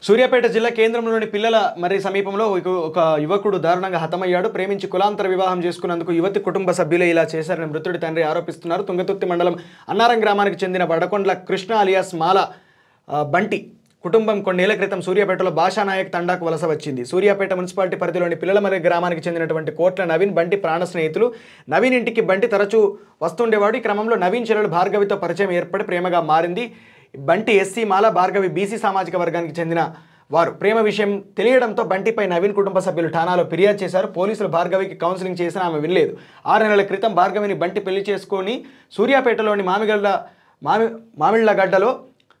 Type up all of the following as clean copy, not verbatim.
సూర్యాపేట జిల్లా కేంద్రంలోని పిల్లల సమీపంలో ఒక యువకుడు దారుణంగా హతమయ్యాడు. ప్రేమించి కులాంతర వివాహం చేసుకున్నందుకు యువతి కుటుంబ సభ్యులే ఇలా చేశారని మృతుడి తండ్రి ఆరోపిస్తున్నారు. తుంగతుర్తి మండలం అన్నారం గ్రామానికి చెందిన వడకొండ్ల కృష్ణ అలియాస్ మాల బంటి కుటుంబం కొన్నేళ్ల క్రితం సూర్యాపేటలో భాషానాయక్ తండాకు వలస వచ్చింది. సూర్యాపేట మున్సిపాలిటీ పరిధిలోని పిల్లల గ్రామానికి చెందినటువంటి కోట్ల నవీన్ బంటి ప్రాణ స్నేహితులు. నవీన్ ఇంటికి బంటి తరచూ వస్తుండేవాడు. ఈ క్రమంలో నవీన్ చెల్లెలు భార్గవితో పరిచయం ఏర్పడి ప్రేమగా మారింది. బంటి ఎస్సీ మాల, భార్గవి బీసీ సామాజిక వర్గానికి చెందిన వారు. ప్రేమ విషయం తెలియడంతో బంటిపై నవీన్ కుటుంబ సభ్యులు ఠాణాలో ఫిర్యాదు చేశారు. పోలీసులు భార్గవికి కౌన్సిలింగ్ చేసినా ఆమె వినలేదు. 6 నెలల క్రితం భార్గవిని బంటి పెళ్లి చేసుకొని సూర్యాపేటలోని మామిళ్ళగడ్డలో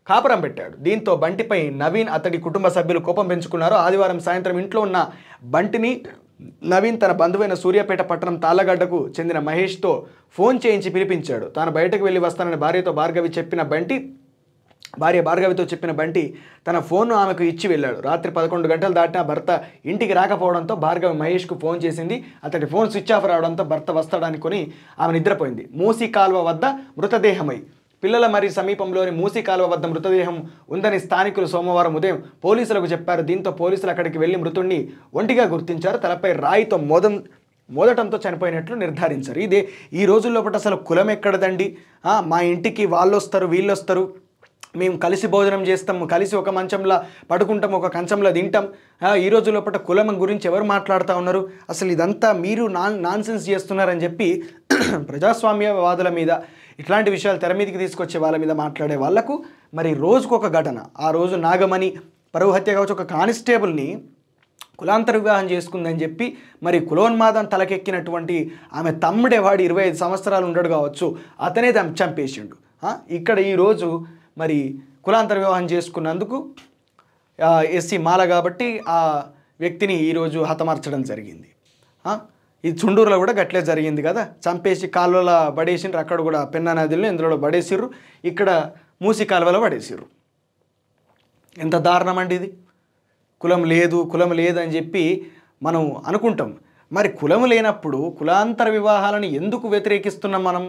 కాపురం పెట్టాడు. దీంతో బంటిపై నవీన్, అతడి కుటుంబ సభ్యులు కోపం పెంచుకున్నారు. ఆదివారం సాయంత్రం ఇంట్లో ఉన్న బంటిని నవీన్ తన బంధువైన సూర్యాపేట పట్టణం తాళ్లగడ్డకు చెందిన మహేష్తో ఫోన్ చేయించి పిలిపించాడు. తాను బయటకు వెళ్ళి వస్తానని భార్గవితో చెప్పిన బంటి తన ఫోన్ను ఆమెకు ఇచ్చి వెళ్ళాడు. రాత్రి 11 గంటలు దాటినా భర్త ఇంటికి రాకపోవడంతో భార్గవి మహేష్కు ఫోన్ చేసింది. అతడి ఫోన్ స్విచ్ ఆఫ్ రావడంతో భర్త వస్తాడనుకొని ఆమె నిద్రపోయింది. మూసీ కాల్వ వద్ద మృతదేహమై పిల్లల సమీపంలోని మూసీ కాల్వ వద్ద మృతదేహం ఉందని స్థానికులు సోమవారం ఉదయం పోలీసులకు చెప్పారు. దీంతో పోలీసులు అక్కడికి వెళ్లి మృతుడిని ఒంటిగా గుర్తించారు. తలపై రాయితో మోదటంతో చనిపోయినట్లు నిర్ధారించారు. ఇదే ఈ రోజుల్లోపట అసలు కులం ఎక్కడదండి? మా ఇంటికి వాళ్ళు వస్తారు, వీళ్ళు వస్తారు, మేము కలిసి భోజనం చేస్తాము, కలిసి ఒక మంచంలో పడుకుంటాం, ఒక కంచంలో తింటాం. ఈ రోజు లోపల కులం గురించి ఎవరు మాట్లాడుతూ ఉన్నారు? అసలు ఇదంతా మీరు నాన్సెన్స్ చేస్తున్నారని చెప్పి ప్రజాస్వామ్యవాదుల మీద, ఇట్లాంటి విషయాలు తెర మీదకి తీసుకొచ్చే వాళ్ళ మీద మాట్లాడే వాళ్లకు రోజుకు ఒక ఘటన. ఆ రోజు నాగమణి పరువు హత్య కావచ్చు, ఒక కానిస్టేబుల్ని కులాంతర వివాహం చేసుకుందని చెప్పి కులోన్మాదం తలకెక్కినటువంటి ఆమె తమ్ముడేవాడు 25 సంవత్సరాలు ఉండడు కావచ్చు, అతనే చంపేసిండు. ఇక్కడ ఈరోజు కులాంతర వివాహం చేసుకున్నందుకు ఎస్సీ మాల కాబట్టి ఆ వ్యక్తిని ఈరోజు హతమార్చడం జరిగింది. ఈ చుండూరులో కూడా గట్లే జరిగింది కదా, చంపేసి కాలువలో పడేసిండ్రు. అక్కడ కూడా పెన్నా నదిలో ఇందులో పడేసిర్రు, ఇక్కడ మూసి కాలువలో పడేసిర్రు. ఎంత దారుణం అండి ఇది! కులం లేదు అని చెప్పి మనం అనుకుంటాం. కులం లేనప్పుడు కులాంతర వివాహాలను ఎందుకు వ్యతిరేకిస్తున్నాం? మనం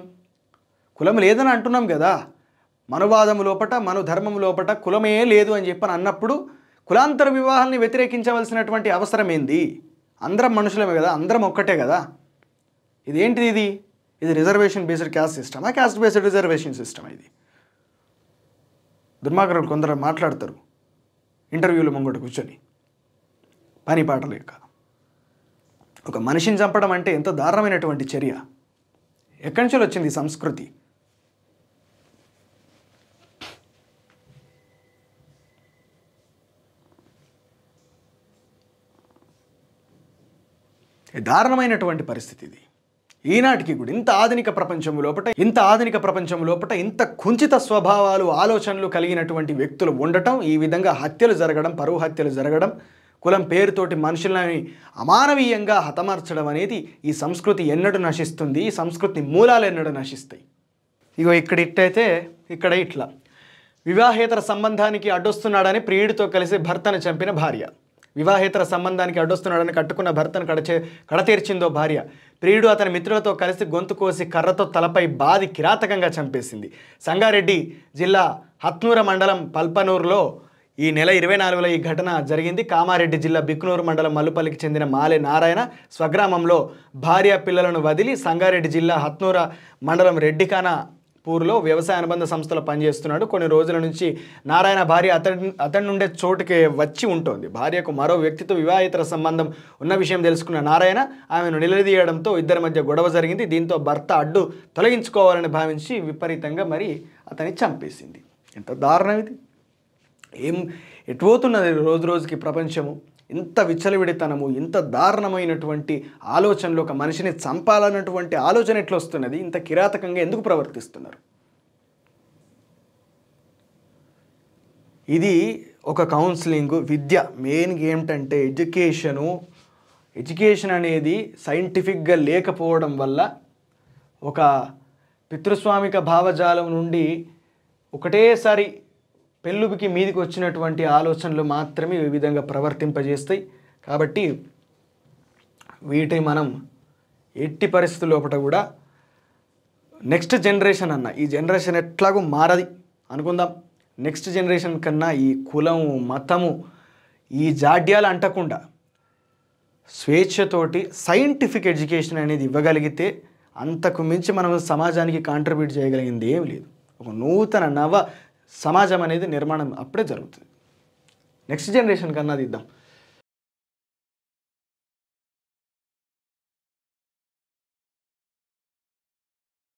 కులం లేదని అంటున్నాం కదా. మనువాదము లోపట, మను ధర్మం లోపట కులమే లేదు అని చెప్పని అన్నప్పుడు కులాంతర వివాహాన్ని వ్యతిరేకించవలసినటువంటి అవసరం ఏంది? అందరం మనుషులమే కదా, అందరం ఒక్కటే కదా. ఇదేంటిది? ఇది రిజర్వేషన్ బేస్డ్ క్యాస్ట్ సిస్టమా, క్యాస్ట్ బేస్డ్ రిజర్వేషన్ సిస్టమా? ఇది దుర్మార్గులు కొందరు మాట్లాడతారు ఇంటర్వ్యూలు ముంగట కూర్చొని పని పాట లేక. ఒక మనిషిని చంపడం అంటే ఎంత దారుణమైనటువంటి చర్య! ఎక్కడి నుంచి వచ్చింది ఈ సంస్కృతి? దారుణమైనటువంటి పరిస్థితి ఇది. ఈనాటికి కూడా ఇంత ఆధునిక ప్రపంచం లోపట ఇంత కుంచిత స్వభావాలు, ఆలోచనలు కలిగినటువంటి వ్యక్తులు ఉండటం, ఈ విధంగా హత్యలు జరగడం, పరువు హత్యలు జరగడం, కులం పేరుతోటి మనుషులని అమానవీయంగా హతమార్చడం అనేది ఈ సంస్కృతి ఎన్నడూ నశిస్తుంది? ఈ సంస్కృతి మూలాలు ఎన్నడూ నశిస్తాయి? ఇగో ఇక్కడ ఇట్టయితే ఇక్కడ ఇట్లా వివాహేతర సంబంధానికి అడ్డొస్తున్నాడని ప్రియుడితో కలిసి భర్తను చంపిన భార్య. వివాహేతర సంబంధానికి అడ్డొస్తున్నాడని కట్టుకున్న భర్తను కడతీర్చిందో భార్య. ప్రియుడు అతని మిత్రులతో కలిసి గొంతు కోసి కర్రతో తలపై బాది కిరాతకంగా చంపేసింది. సంగారెడ్డి జిల్లా హత్నూర మండలం పల్పనూరులో ఈ నెల 24వ ఈ ఘటన జరిగింది. కామారెడ్డి జిల్లా బిక్నూరు మండలం మల్లుపల్లికి చెందిన మాలె నారాయణ స్వగ్రామంలో భార్య పిల్లలను వదిలి సంగారెడ్డి జిల్లా హత్నూర మండలం రెడ్డిఖానా పూర్లో వ్యవసాయ అనుబంధ సంస్థలో పనిచేస్తున్నాడు. కొన్ని రోజుల నుంచి నారాయణ భార్య అతడి నుండే చోటుకి వచ్చి ఉంటుంది. భార్యకు మరో వ్యక్తితో వివాహేతర సంబంధం ఉన్న విషయం తెలుసుకున్న నారాయణ ఆమెను నిలదీయడంతో ఇద్దరి మధ్య గొడవ జరిగింది. దీంతో భర్త అడ్డు తొలగించుకోవాలని భావించి విపరీతంగా అతన్ని చంపేసింది. ఎంత దారుణం ఇది! ఎటుపోతున్నది రోజు రోజుకి ప్రపంచము? ఇంత విచ్చలవిడితనము, ఇంత దారుణమైనటువంటి ఆలోచనలు, ఒక మనిషిని చంపాలన్నటువంటి ఆలోచన ఎట్లా వస్తున్నది? ఇంత కిరాతకంగా ఎందుకు ప్రవర్తిస్తున్నారు? ఇది ఒక కౌన్సిలింగ్, విద్య మెయిన్గా ఏమిటంటే ఎడ్యుకేషన్ అనేది సైంటిఫిక్గా లేకపోవడం వల్ల ఒక పితృస్వామిక భావజాలం నుండి ఒకటేసారి పెళ్ళుబికి మీదికి వచ్చినటువంటి ఆలోచనలు మాత్రమే ఈ విధంగా ప్రవర్తింపజేస్తాయి. కాబట్టి వీటిని మనం ఎట్టి పరిస్థితుల లోపల కూడా నెక్స్ట్ జనరేషన్ ఈ జనరేషన్ ఎట్లాగో మారది అనుకుందాం. నెక్స్ట్ జనరేషన్ కన్నా ఈ కులం, మతము ఈ జాడ్యాలు అంటకుండా స్వేచ్ఛతోటి సైంటిఫిక్ ఎడ్యుకేషన్ అనేది ఇవ్వగలిగితే అంతకు మించి మనం సమాజానికి కాంట్రిబ్యూట్ చేయగలిగింది ఏం లేదు. ఒక నూతన నవ సమాజం అనేది నిర్మాణం అప్పుడే జరుగుతుంది. నెక్స్ట్ జనరేషన్ కన్నా అది ఇద్దాం.